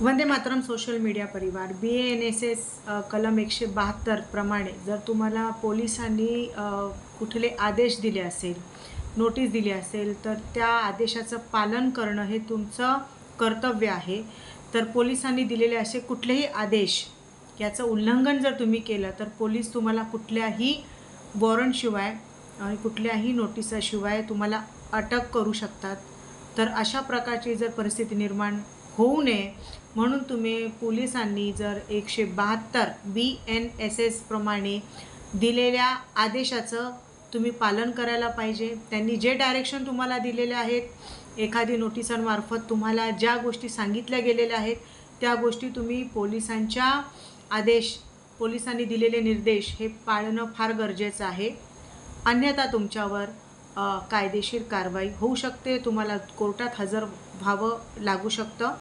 Vande Mataram social media परिवार BANSS कलम 172 प्रमाणे जर तुम्हाला पोलिसांनी कुठले आदेश दिले असेल, नोटीस दिली असेल, तर त्या आदेशाचं पालन करणं हे तुमचं कर्तव्य आहे. तर पोलिसांनी दिलेले असे कुठलेही आदेश याचं उल्लंघन जर तुम्ही केलं तर पोलीस तुम्हाला कुठल्याही वॉरंटशिवाय आणि कुठल्याही नोटिसाशिवाय तुम्हाला अटक करू शकतात. तर अशा प्रकारची जर परिस्थिती निर्माण होऊ नये म्हणून तुम्ही पोलिसांनी जर 172 BNSS प्रमाणे दिलेल्या आदेशाचं तुम्ही पालन करायला पाहिजे. त्यांनी जे डायरेक्शन तुम्हाला दिलेले आहेत, एखादी नोटिसांमार्फत तुम्हाला ज्या गोष्टी सांगितल्या गेलेल्या आहेत, त्या गोष्टी तुम्ही पोलिसांनी दिलेले निर्देश हे पाळणं फार गरजेचं आहे. अन्यथा तुमच्यावर कायदेशीर कारवाई होऊ शकते. तुम्हाला कोर्टात हजर व्हावं लागू शकतं.